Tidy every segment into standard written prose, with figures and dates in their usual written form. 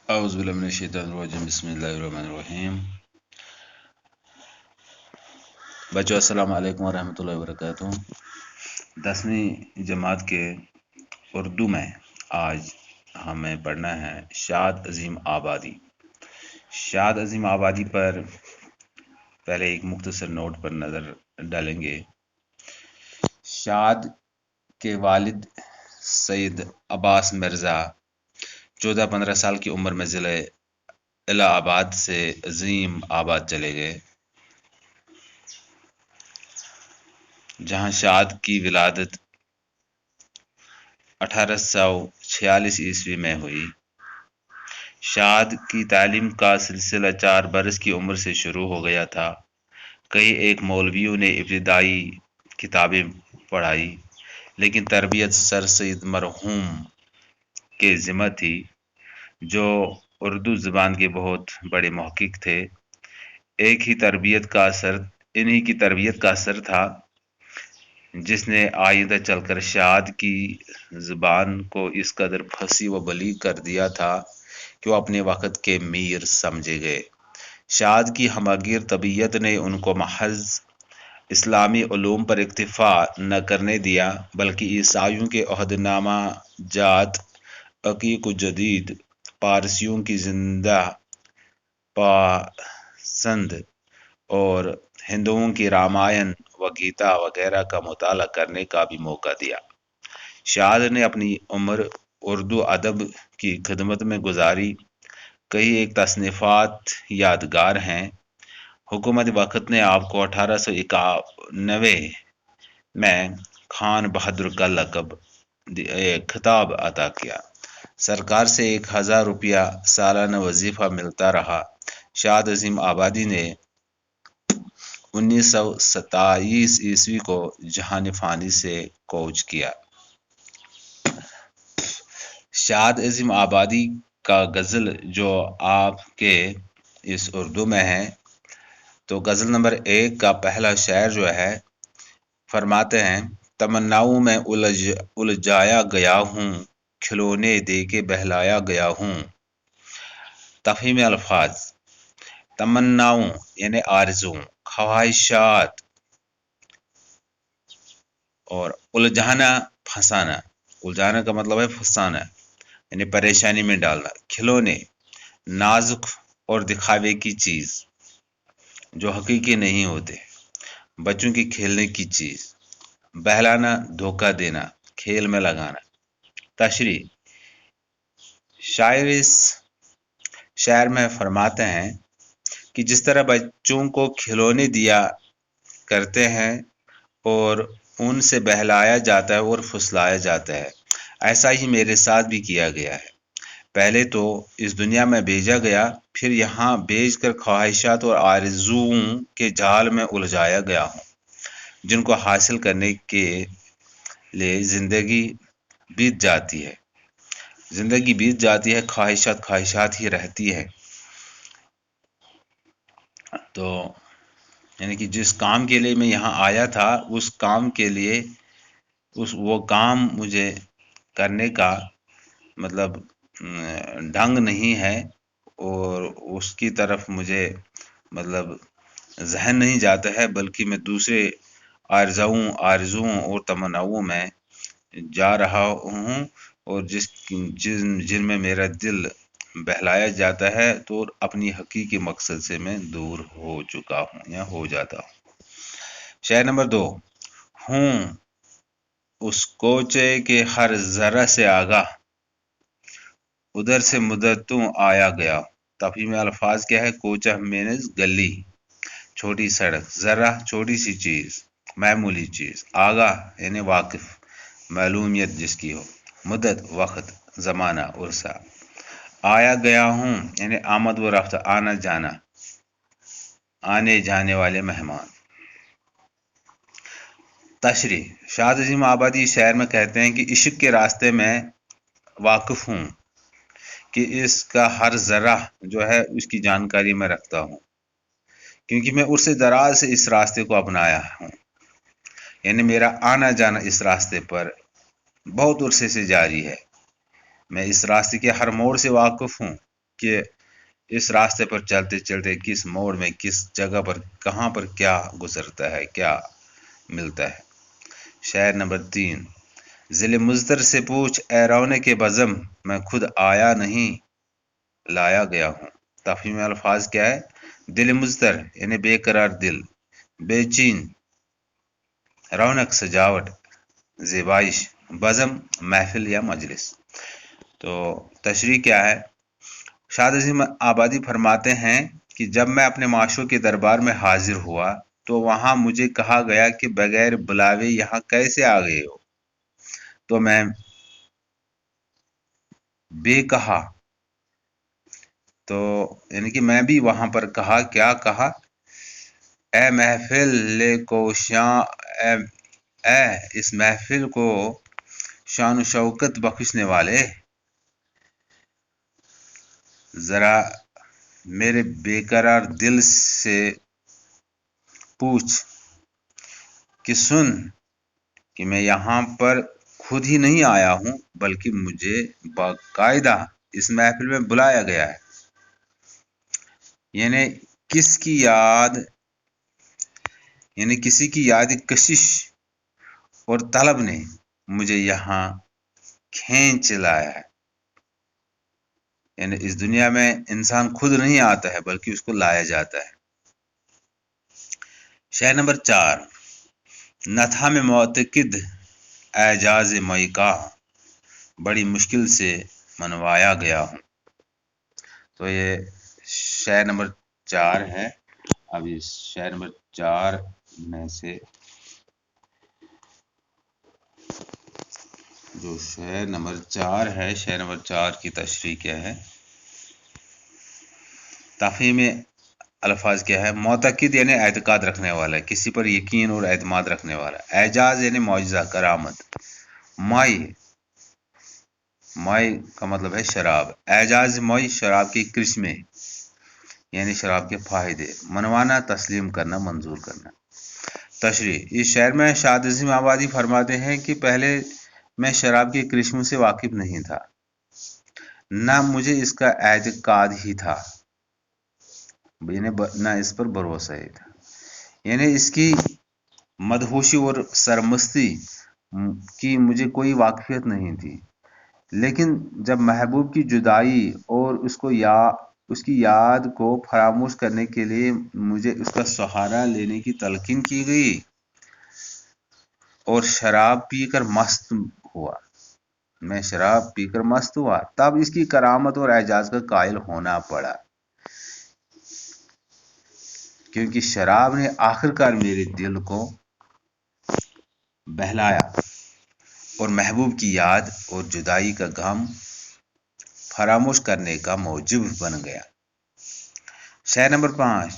اعوذ باللہ من الشیطان الرجیم بسم اللہ الرحمن الرحیم۔ بچوں السلام علیکم ورحمۃ اللہ وبرکاتہ۔ 10ویں جماعت کے اردو میں آج ہمیں پڑھنا ہے شاد عظیم آبادی۔ شاد عظیم آبادی پر پہلے ایک مختصر نوٹ پر نظر ڈالیں گے۔ شاد کے والد سید عباس مرزا 14-15 سال کی عمر میں ضلع الہ آباد سے عظیم آباد چلے گئے، جہاں شاد کی ولادت 1846 عیسوی میں ہوئی۔ شاد کی تعلیم کا سلسلہ 4 برس کی عمر سے شروع ہو گیا تھا۔ کئی ایک مولویوں نے ابتدائی کتابیں پڑھائی، لیکن تربیت سر سید مرحوم کے ذمہ تھی، جو اردو زبان کے بہت بڑے محقق تھے۔ انہی کی تربیت کا اثر تھا جس نے آئندہ چل کر شاد کی زبان کو اس قدر پھنسی و بلیغ کر دیا تھا کہ وہ اپنے وقت کے میر سمجھے گئے۔ شاد کی ہماگیر طبیعت نے ان کو محض اسلامی علوم پر اکتفا نہ کرنے دیا، بلکہ عیسائیوں کے عہد نامہ جات، عقیق و جدید، پارسیوں کی زندہ پسند اور ہندوؤں کی رامائن و گیتا وغیرہ کا مطالعہ کرنے کا بھی موقع دیا۔ شاد نے اپنی عمر اردو ادب کی خدمت میں گزاری۔ کئی ایک تصنیفات یادگار ہیں۔ حکومت وقت نے آپ کو 1891 میں خان بہادر کا لقب خطاب عطا کیا۔ سرکار سے 1000 روپیہ سالانہ وظیفہ ملتا رہا۔ شاد عظیم آبادی نے 1927 عیسوی کو جہان فانی سے کوچ کیا۔ شاد عظیم آبادی کا غزل جو آپ کے اس اردو میں ہے، تو غزل نمبر 1 کا پہلا شعر جو ہے فرماتے ہیں: تمناؤں میں الجھایا گیا ہوں، کھلونے دے کے بہلایا گیا ہوں۔ تفہیم الفاظ: تمناؤں یعنی آرزو، خواہشات، اور الجھانا پھنسانا۔ الجھانا کا مطلب ہے پھنسانا، یعنی پریشانی میں ڈالنا۔ کھلونے نازک اور دکھاوے کی چیز جو حقیقی نہیں ہوتے، بچوں کی کھیلنے کی چیز۔ بہلانا دھوکہ دینا، کھیل میں لگانا۔ تشریح: شاعر اس شعر میں فرماتے ہیں کہ جس طرح بچوں کو کھلونے دیا کرتے ہیں اور ان سے بہلایا جاتا ہے اور پھسلایا جاتا ہے، ایسا ہی میرے ساتھ بھی کیا گیا ہے۔ پہلے تو اس دنیا میں بھیجا گیا، پھر یہاں بھیج کر خواہشات اور آرزوؤں کے جال میں الجھایا گیا ہوں، جن کو حاصل کرنے کے لیے زندگی بیت جاتی ہے، خواہشات ہی رہتی ہے۔ تو یعنی کہ جس کام کے لیے میں یہاں آیا تھا، اس کام کے لیے وہ کام مجھے کرنے کا مطلب ڈھنگ نہیں ہے، اور اس کی طرف مجھے مطلب ذہن نہیں جاتا ہے، بلکہ میں دوسرے آرزوؤں اور تمناؤں میں جا رہا ہوں، اور جن میں میرا دل بہلایا جاتا ہے، تو اپنی حقیقی مقصد سے میں دور ہو چکا ہوں یا ہو جاتا ہوں۔ شعر نمبر 2: ہوں اس کوچے کے ہر ذرہ سے آگاہ، ادھر سے مدتوں آیا گیا۔ تفہیم الفاظ کیا ہے؟ کوچہ مینز گلی، چھوٹی سڑک، ذرہ چھوٹی سی چیز، معمولی چیز، آگاہ یعنی واقف، معلومیت جس کی ہو، مدت وقت، زمانہ عرصہ، آیا گیا ہوں یعنی آمد و رفت، آنا جانا، آنے جانے والے مہمان۔ تشریح: شاد عظیم آبادی شعر میں کہتے ہیں کہ عشق کے راستے میں واقف ہوں، کہ اس کا ہر ذرہ جو ہے اس کی جانکاری میں رکھتا ہوں، کیونکہ میں عرصے دراز سے اس راستے کو اپنایا ہوں، یعنی میرا آنا جانا اس راستے پر بہت عرصے سے جاری ہے۔ میں اس راستے کے ہر موڑ سے واقف ہوں، کہ اس راستے پر چلتے چلتے کس موڑ میں کس جگہ پر کہاں پر کیا گزرتا ہے، کیا ملتا ہے۔ شعر نمبر 3، ذل مضطر سے پوچھ اے رونق بزم، میں خود آیا نہیں لایا گیا ہوں۔ تفہیم الفاظ کیا ہے؟ دل مضطر یعنی بے قرار دل، بے چین، رونق سجاوٹ، زیبائش، بزم محفل یا مجلس۔ تو تشریح کیا ہے؟ شاد عظیم آبادی فرماتے ہیں کہ جب میں اپنے معاشوں کے دربار میں حاضر ہوا تو وہاں مجھے کہا گیا کہ بغیر بلاوے یہاں کیسے آ گئے ہو؟ تو میں بے کہا، تو یعنی کہ میں بھی وہاں پر کہا، کیا کہا؟ اے محفل لے کو شان، اے اس محفل کو شان و شوکت بخشنے والے، ذرا میرے بے قرار دل سے پوچھ کہ سن کہ میں یہاں پر خود ہی نہیں آیا ہوں بلکہ مجھے باقاعدہ اس محفل میں بلایا گیا ہے۔ یعنی کس کی یاد، یعنی کسی کی یاد کشش اور طلب نے مجھے یہاں کھینچ لایا ہے۔ یعنی اس دنیا میں انسان خود نہیں آتا ہے بلکہ اس کو لایا جاتا ہے۔ شعر نمبر 4، نہ تھا میں معتقد اعجاز مئی کا، بڑی مشکل سے منوایا گیا ہوں۔ تو یہ شعر نمبر 4 ہے۔ اب اس شعر نمبر 4 میں سے جو شعر نمبر 4 ہے، شعر نمبر 4 کی تشریح کیا ہے؟ تفہیم الفاظ کیا ہے؟ معتقد یعنی اعتقاد رکھنے والا، کسی پر یقین اور اعتماد رکھنے والا۔ اعجاز یعنی معجزہ، کرامت۔ مائی، مائی کا مطلب ہے شراب، اعجاز مائی شراب کی کرشمے یعنی شراب کے فائدے۔ منوانا تسلیم کرنا، منظور کرنا۔ تشریح، اس شعر میں شاد عظیم آبادی فرماتے ہیں کہ پہلے میں شراب کے کرشموں سے واقف نہیں تھا، نہ مجھے اس کا اعتقاد ہی تھا، یعنی نہ اس پر بھروسہ ہی تھا، یعنی اس کی مدہوشی اور سرمستی کی مجھے کوئی واقفیت نہیں تھی۔ لیکن جب محبوب کی جدائی اور اس کی یاد کو فراموش کرنے کے لیے مجھے اس کا سہارا لینے کی تلقین کی گئی اور شراب پی کر مست ہوا، میں شراب پی کر مست ہوا، تب اس کی کرامت اور اعجاز کا قائل ہونا پڑا، کیونکہ شراب نے آخرکار میرے دل کو بہلایا اور محبوب کی یاد اور جدائی کا غم فراموش کرنے کا موجب بن گیا۔ شعر نمبر 5،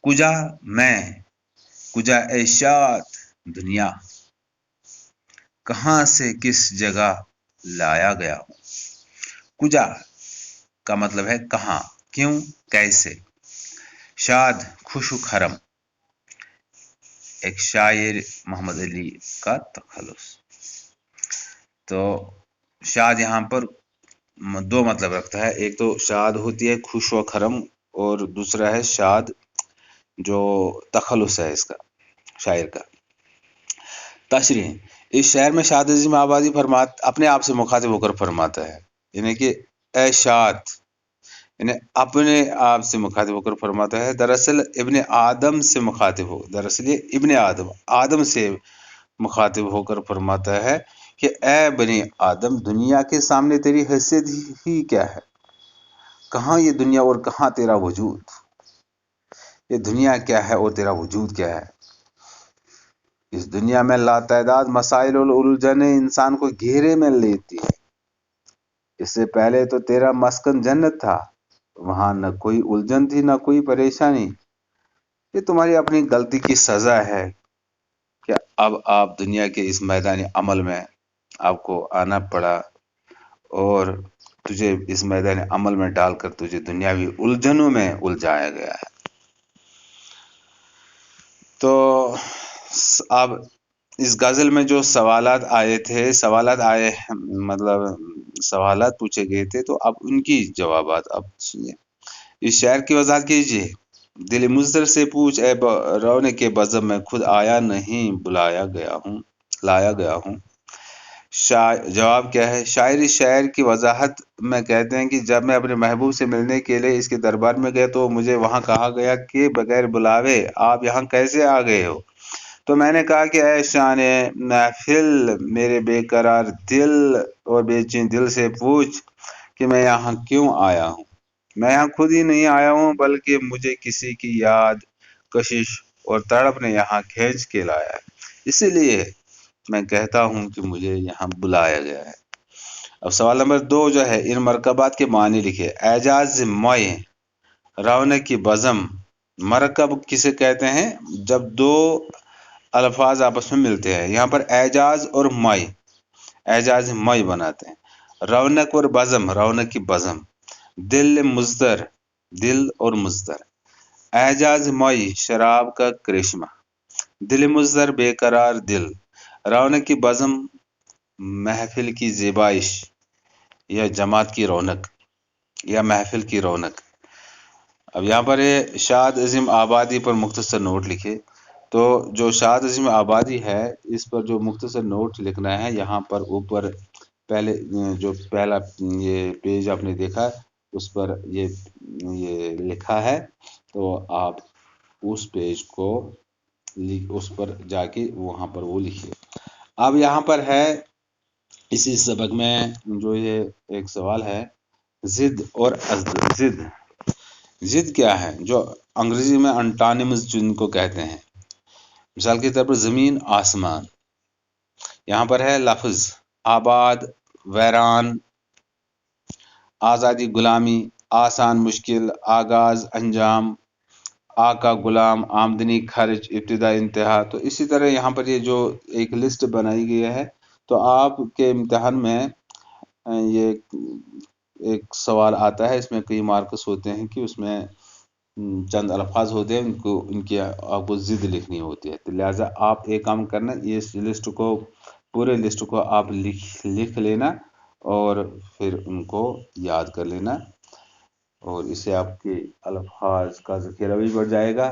کجا میں، کجا اے شاد دنیا، کہاں سے کس جگہ لایا گیا ہوں۔ کجا کا مطلب ہے کہاں، کیوں، کیسے۔ شاد خوش و خرم، ایک شاعر محمد علی کا تخلص۔ تو شاد یہاں پر دو مطلب رکھتا ہے، ایک تو شاد ہوتی ہے خوش و خرم اور دوسرا ہے شاد جو تخلص ہے اس کا، شاعر کا۔ تشریح، اس شعر میں شاد عظیم آبادی اپنے آپ سے مخاطب ہو کر فرماتا ہے، یعنی کہ اے شاد، یعنی اپنے آپ سے مخاطب ہو کر فرماتا ہے۔ دراصل ابن آدم سے مخاطب ہو، دراصل یہ ابن آدم سے مخاطب ہو کر فرماتا ہے کہ اے بنی آدم، دنیا کے سامنے تیری حیثیت ہی کیا ہے، کہاں یہ دنیا اور کہاں تیرا وجود، یہ دنیا کیا ہے اور تیرا وجود کیا ہے۔ اس دنیا میں لاتعداد مسائل اور الجھنیں انسان کو گھیرے میں لیتی ہے۔ اس سے پہلے تو تیرا مسکن جنت تھا، وہاں نہ کوئی الجھن تھی نہ کوئی پریشانی۔ یہ تمہاری اپنی غلطی کی سزا ہے کہ اب آپ دنیا کے اس میدان عمل میں آپ کو آنا پڑا اور تجھے اس میدان عمل میں ڈال کر تجھے دنیاوی الجھنوں میں الجھایا گیا ہے۔ تو اب اس غزل میں جو سوالات آئے تھے، مطلب سوالات پوچھے گئے تھے، تو اب ان کی جوابات اب سنیے۔ اس شعر کی وضاحت کیجیے۔ دل مضطر سے پوچھ اے رونے کے بزم میں، خود آیا نہیں لایا گیا ہوں۔ جواب کیا ہے؟ شاعری شعر کی وضاحت میں کہتے ہیں کہ جب میں اپنے محبوب سے ملنے کے لیے اس کے دربار میں گیا تو مجھے وہاں کہا گیا کہ بغیر بلاوے آپ یہاں کیسے آ گئے ہو؟ تو میں نے کہا کہ اے شان محفل، میرے بے قرار دل اور بے چین دل سے پوچھ کہ میں یہاں کیوں آیا ہوں۔ میں یہاں خود ہی نہیں آیا ہوں، بلکہ مجھے کسی کی یاد، کشش اور تڑپ نے یہاں کھینچ کے لایا ہے۔ اسی لیے میں کہتا ہوں کہ مجھے یہاں بلایا گیا ہے۔ اب سوال نمبر 2 جو ہے، ان مرکبات کے معنی لکھے۔ اعجاز مئی، رونق کی بزم۔ مرکب کسے کہتے ہیں؟ جب دو الفاظ آپس میں ملتے ہیں۔ یہاں پر اعجاز اور مئی، اعجاز مئی بناتے ہیں۔ رونق اور بزم، رونق کی بزم۔ دل مضطر، دل اور مضطر۔ اعجاز مئی، شراب کا کرشمہ۔ دل مضطر، بے قرار دل۔ رونق کی بزم، محفل کی زیبائش یا جماعت کی رونق یا محفل کی رونق۔ اب یہاں پر شاد عظیم آبادی پر مختصر نوٹ لکھے۔ تو جو شاد عظیم آبادی ہے اس پر جو مختصر نوٹ لکھنا ہے، یہاں پر اوپر پہلے جو پہلا یہ پیج آپ نے دیکھا اس پر یہ لکھا ہے، تو آپ اس پیج کو اس پر جا کے وہاں پر وہ لکھیے۔ اب یہاں پر ہے اسی سبق میں جو یہ ایک سوال ہے، ضد اور ضد۔ ضد کیا ہے؟ جو انگریزی میں انٹانیمز جن کو کہتے ہیں۔ مثال کے طور پر زمین، آسمان۔ یہاں پر ہے لفظ آباد، ویران، آزادی، غلامی، آسان، مشکل، آغاز، انجام، آقا، غلام، آمدنی، خرچ، ابتدا، انتہا۔ تو اسی طرح یہاں پر یہ جو ایک لسٹ بنائی گئی ہے، تو آپ کے امتحان میں یہ ایک سوال آتا ہے، اس میں کئی مارکس ہوتے ہیں کہ اس میں چند الفاظ ہوتے ہیں، ان کی آپ کو ضد لکھنی ہوتی ہے۔ تو لہٰذا آپ ایک کام کرنا، اس لسٹ کو، پورے لسٹ کو آپ لکھ لینا اور پھر ان کو یاد کر لینا، اور اس سے آپ کے الفاظ کا ذخیرہ بھی بڑھ جائے گا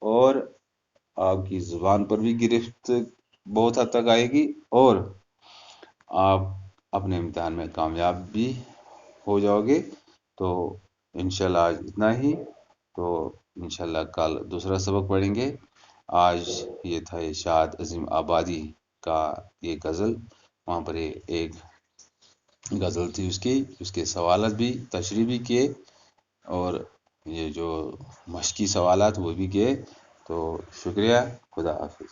اور آپ کی زبان پر بھی گرفت بہت حد تک آئے گی، اور آپ اپنے امتحان میں کامیاب بھی ہو جاؤ گے۔ تو انشاءاللہ آج اتنا ہی، تو انشاءاللہ کل دوسرا سبق پڑھیں گے۔ آج یہ تھا شاد عظیم آبادی کا یہ غزل، وہاں پر ایک غزل تھی اس کے سوالات بھی تشریح بھی کیے، اور یہ جو مشقی سوالات وہ بھی کیے۔ تو شکریہ، خدا حافظ۔